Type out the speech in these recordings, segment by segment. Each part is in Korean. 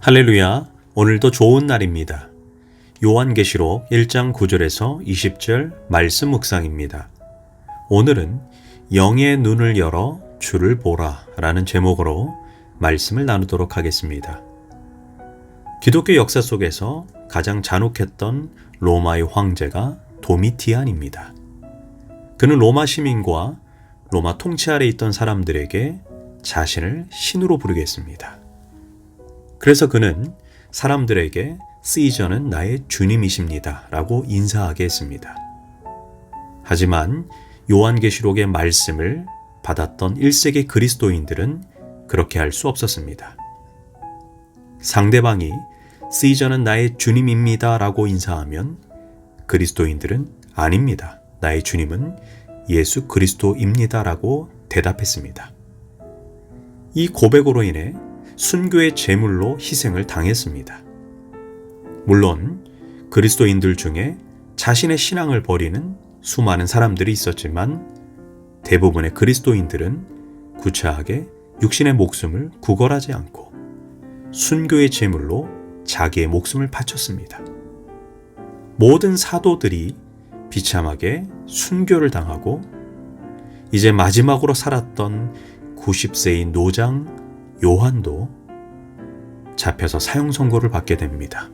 할렐루야, 오늘도 좋은 날입니다. 요한계시록 1장 9절에서 20절 말씀 묵상입니다. 오늘은 영의 눈을 열어 주를 보라 라는 제목으로 말씀을 나누도록 하겠습니다. 기독교 역사 속에서 가장 잔혹했던 로마의 황제가 도미티안입니다. 그는 로마 시민과 로마 통치 아래 있던 사람들에게 자신을 신으로 부르겠습니다. 그래서 그는 사람들에게 시저는 나의 주님이십니다 라고 인사하게 했습니다. 하지만 요한계시록의 말씀을 받았던 1세기 그리스도인들은 그렇게 할 수 없었습니다. 상대방이 시저는 나의 주님입니다 라고 인사하면 그리스도인들은 아닙니다. 나의 주님은 예수 그리스도입니다 라고 대답했습니다. 이 고백으로 인해 순교의 제물로 희생을 당했습니다. 물론 그리스도인들 중에 자신의 신앙을 버리는 수많은 사람들이 있었지만 대부분의 그리스도인들은 구차하게 육신의 목숨을 구걸하지 않고 순교의 제물로 자기의 목숨을 바쳤습니다. 모든 사도들이 비참하게 순교를 당하고 이제 마지막으로 살았던 90세의 노장 요한도 잡혀서 사형 선고를 받게 됩니다.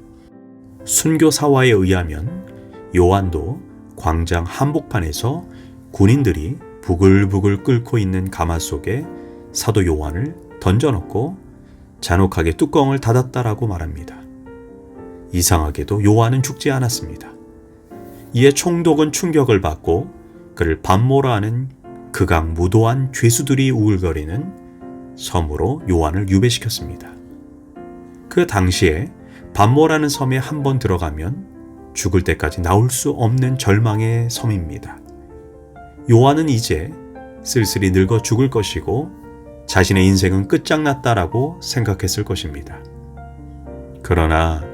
순교 사화에 의하면 요한도 광장 한복판에서 군인들이 부글부글 끓고 있는 가마 속에 사도 요한을 던져넣고 잔혹하게 뚜껑을 닫았다라고 말합니다. 이상하게도 요한은 죽지 않았습니다. 이에 총독은 충격을 받고 그를 반모라 하는 극악무도한 죄수들이 우글거리는 섬으로 요한을 유배시켰습니다. 그 당시에 반모라는 섬에 한 번 들어가면 죽을 때까지 나올 수 없는 절망의 섬입니다. 요한은 이제 쓸쓸히 늙어 죽을 것이고 자신의 인생은 끝장났다라고 생각했을 것입니다. 그러나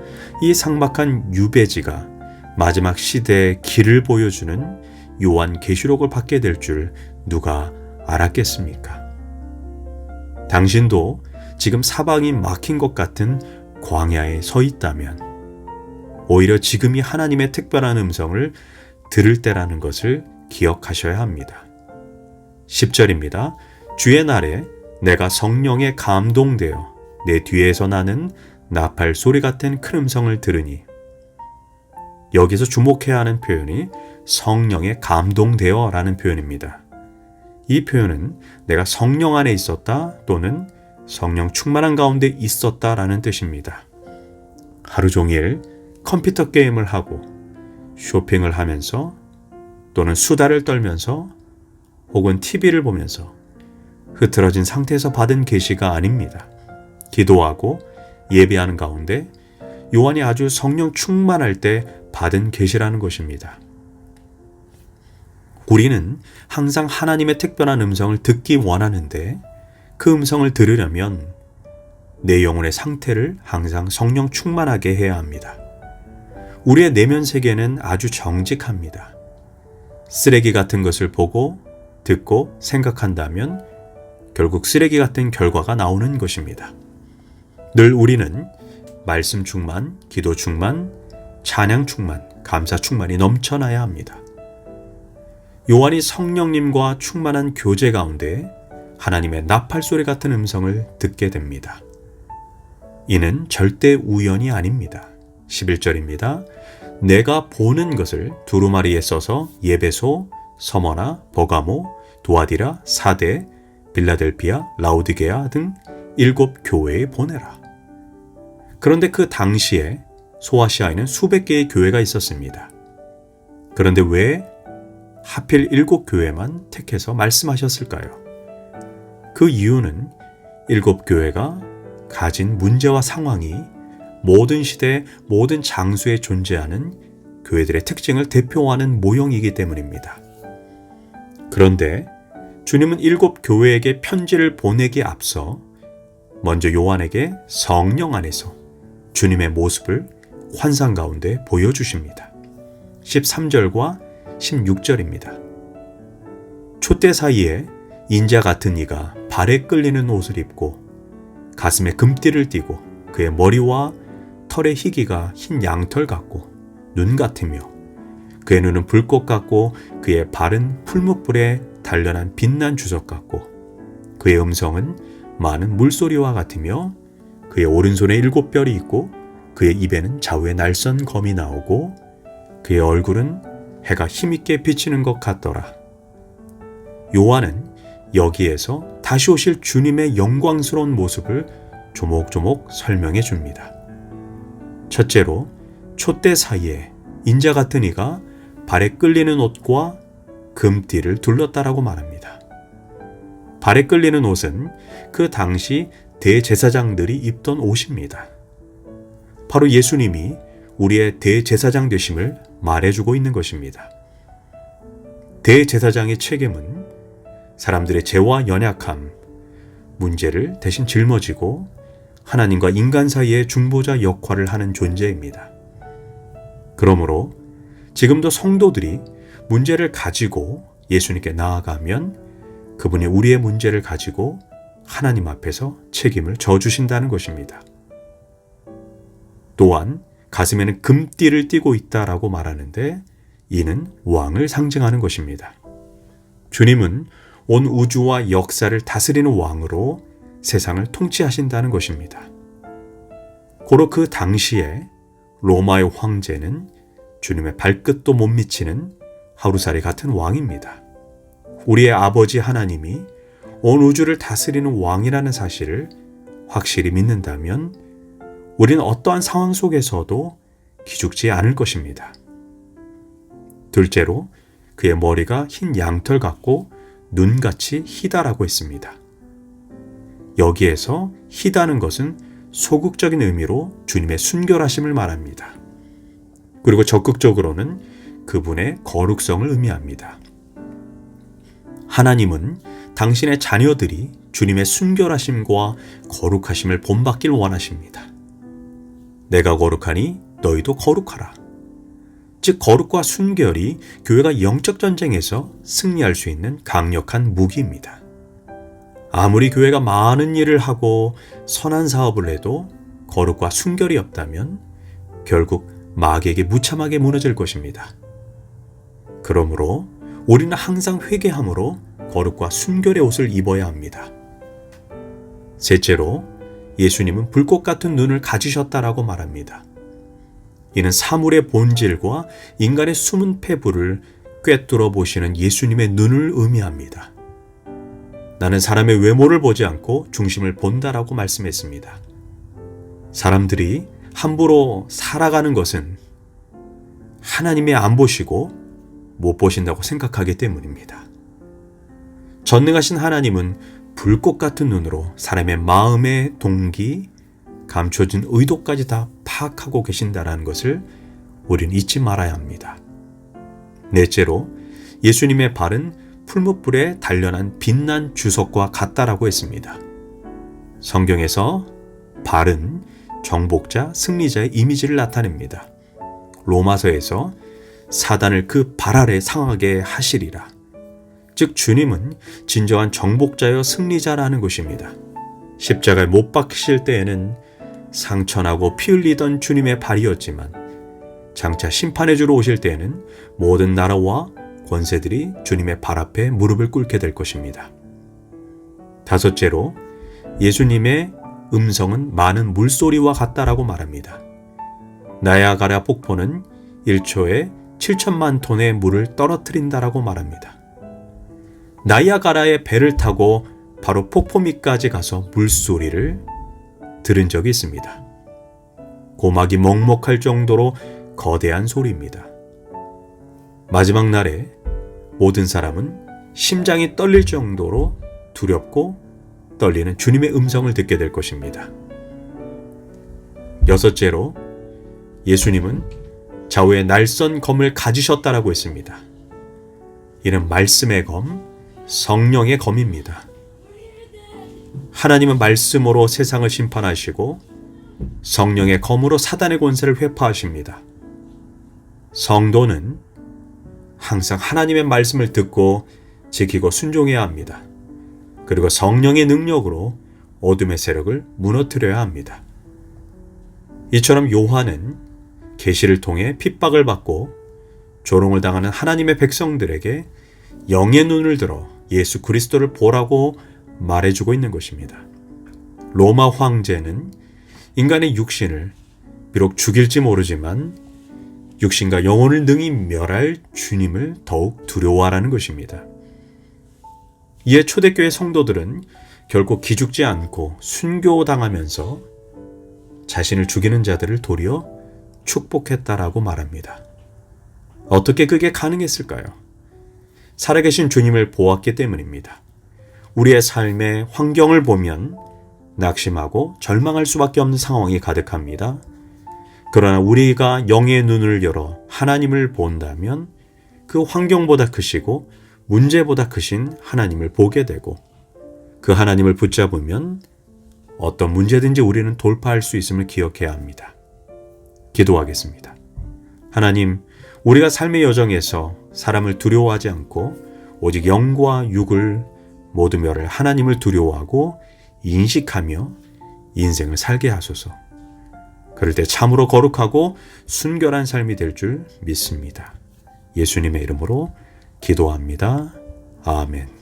이 삭막한 유배지가 마지막 시대의 길을 보여주는 요한계시록을 받게 될 줄 누가 알았겠습니까? 당신도 지금 사방이 막힌 것 같은 광야에 서 있다면 오히려 지금이 하나님의 특별한 음성을 들을 때라는 것을 기억하셔야 합니다. 10절입니다. 주의 날에 내가 성령에 감동되어 내 뒤에서 나는 나팔 소리 같은 큰 음성을 들으니, 여기서 주목해야 하는 표현이 성령에 감동되어 라는 표현입니다. 이 표현은 내가 성령 안에 있었다 또는 성령 충만한 가운데 있었다 라는 뜻입니다. 하루 종일 컴퓨터 게임을 하고 쇼핑을 하면서 또는 수다를 떨면서 혹은 TV를 보면서 흐트러진 상태에서 받은 계시가 아닙니다. 기도하고 예배하는 가운데 요한이 아주 성령 충만할 때 받은 계시라는 것입니다. 우리는 항상 하나님의 특별한 음성을 듣기 원하는데 그 음성을 들으려면 내 영혼의 상태를 항상 성령 충만하게 해야 합니다. 우리의 내면 세계는 아주 정직합니다. 쓰레기 같은 것을 보고 듣고 생각한다면 결국 쓰레기 같은 결과가 나오는 것입니다. 늘 우리는 말씀 충만, 기도 충만, 찬양 충만, 감사 충만이 넘쳐나야 합니다. 요한이 성령님과 충만한 교제 가운데 하나님의 나팔 소리 같은 음성을 듣게 됩니다. 이는 절대 우연이 아닙니다. 11절입니다. 내가 보는 것을 두루마리에 써서 예배소, 서머나, 버가모, 도아디라, 사데, 빌라델피아, 라우디게아 등 7 교회에 보내라. 그런데 그 당시에 소아시아에는 수백 개의 교회가 있었습니다. 그런데 왜 하필 7 교회만 택해서 말씀하셨을까요? 그 이유는 7 교회가 가진 문제와 상황이 모든 시대, 모든 장소에 존재하는 교회들의 특징을 대표하는 모형이기 때문입니다. 그런데 주님은 7 교회에게 편지를 보내기에 앞서 먼저 요한에게 성령 안에서 주님의 모습을 환상 가운데 보여주십니다. 13절과 16절입니다. 촛대 사이에 인자 같은 이가 발에 끌리는 옷을 입고 가슴에 금띠를 띠고 그의 머리와 털의 희기가 흰 양털 같고 눈 같으며 그의 눈은 불꽃 같고 그의 발은 풀무불에 단련한 빛난 주석 같고 그의 음성은 많은 물소리와 같으며 그의 오른손에 7뼈리 있고 그의 입에는 좌우에 날선 검이 나오고 그의 얼굴은 해가 힘있게 비치는 것 같더라. 요한은 여기에서 다시 오실 주님의 영광스러운 모습을 조목조목 설명해 줍니다. 첫째로 촛대 사이에 인자 같은 이가 발에 끌리는 옷과 금띠를 둘렀다라고 말합니다. 발에 끌리는 옷은 그 당시 대제사장들이 입던 옷입니다. 바로 예수님이 우리의 대제사장 되심을 말해주고 있는 것입니다. 대제사장의 책임은 사람들의 죄와 연약함, 문제를 대신 짊어지고 하나님과 인간 사이의 중보자 역할을 하는 존재입니다. 그러므로 지금도 성도들이 문제를 가지고 예수님께 나아가면 그분이 우리의 문제를 가지고 하나님 앞에서 책임을 져주신다는 것입니다. 또한 가슴에는 금띠를 띠고 있다라고 말하는데 이는 왕을 상징하는 것입니다. 주님은 온 우주와 역사를 다스리는 왕으로 세상을 통치하신다는 것입니다. 고로 그 당시에 로마의 황제는 주님의 발끝도 못 미치는 하루살이 같은 왕입니다. 우리의 아버지 하나님이 온 우주를 다스리는 왕이라는 사실을 확실히 믿는다면 우리는 어떠한 상황 속에서도 기죽지 않을 것입니다. 둘째로 그의 머리가 흰 양털 같고 눈같이 희다라고 했습니다. 여기에서 희다는 것은 소극적인 의미로 주님의 순결하심을 말합니다. 그리고 적극적으로는 그분의 거룩성을 의미합니다. 하나님은 당신의 자녀들이 주님의 순결하심과 거룩하심을 본받길 원하십니다. 내가 거룩하니 너희도 거룩하라. 즉 거룩과 순결이 교회가 영적 전쟁에서 승리할 수 있는 강력한 무기입니다. 아무리 교회가 많은 일을 하고 선한 사업을 해도 거룩과 순결이 없다면 결국 마귀에게 무참하게 무너질 것입니다. 그러므로 우리는 항상 회개함으로 거룩과 순결의 옷을 입어야 합니다. 셋째로 예수님은 불꽃 같은 눈을 가지셨다라고 말합니다. 이는 사물의 본질과 인간의 숨은 패부를 꿰뚫어 보시는 예수님의 눈을 의미합니다. 나는 사람의 외모를 보지 않고 중심을 본다라고 말씀했습니다. 사람들이 함부로 살아가는 것은 하나님이 안 보시고 못 보신다고 생각하기 때문입니다. 전능하신 하나님은 불꽃 같은 눈으로 사람의 마음의 동기, 감춰진 의도까지 다 파악하고 계신다는 것을 우리는 잊지 말아야 합니다. 넷째로 예수님의 발은 풀무불에 단련한 빛난 주석과 같다라고 했습니다. 성경에서 발은 정복자, 승리자의 이미지를 나타냅니다. 로마서에서 사단을 그 발 아래 상하게 하시리라. 즉 주님은 진정한 정복자여 승리자라는 것입니다. 십자가에 못 박히실 때에는 상처나고 피 흘리던 주님의 발이었지만 장차 심판해 주러 오실 때에는 모든 나라와 권세들이 주님의 발 앞에 무릎을 꿇게 될 것입니다. 다섯째로 예수님의 음성은 많은 물소리와 같다라고 말합니다. 나야가라 폭포는 1초에 7천만 톤의 물을 떨어뜨린다라고 말합니다. 나야가라의 배를 타고 바로 폭포 밑까지 가서 물소리를 들은 적이 있습니다. 고막이 먹먹할 정도로 거대한 소리입니다. 마지막 날에 모든 사람은 심장이 떨릴 정도로 두렵고 떨리는 주님의 음성을 듣게 될 것입니다. 여섯째로 예수님은 좌우에 날선 검을 가지셨다라고 했습니다. 이는 말씀의 검, 성령의 검입니다. 하나님은 말씀으로 세상을 심판하시고 성령의 검으로 사단의 권세를 회파하십니다. 성도는 항상 하나님의 말씀을 듣고 지키고 순종해야 합니다. 그리고 성령의 능력으로 어둠의 세력을 무너뜨려야 합니다. 이처럼 요한은 계시를 통해 핍박을 받고 조롱을 당하는 하나님의 백성들에게 영의 눈을 들어 예수 그리스도를 보라고 말해주고 있는 것입니다. 로마 황제는 인간의 육신을 비록 죽일지 모르지만 육신과 영혼을 능히 멸할 주님을 더욱 두려워하라는 것입니다. 이에 초대교회 성도들은 결코 기죽지 않고 순교당하면서 자신을 죽이는 자들을 도리어 축복했다라고 말합니다. 어떻게 그게 가능했을까요? 살아계신 주님을 보았기 때문입니다. 우리의 삶의 환경을 보면 낙심하고 절망할 수밖에 없는 상황이 가득합니다. 그러나 우리가 영의 눈을 열어 하나님을 본다면 그 환경보다 크시고 문제보다 크신 하나님을 보게 되고 그 하나님을 붙잡으면 어떤 문제든지 우리는 돌파할 수 있음을 기억해야 합니다. 기도하겠습니다. 하나님, 우리가 삶의 여정에서 사람을 두려워하지 않고 오직 영과 육을 모두 멸할 하나님을 두려워하고 인식하며 인생을 살게 하소서. 그럴 때 참으로 거룩하고 순결한 삶이 될 줄 믿습니다. 예수님의 이름으로 기도합니다. 아멘.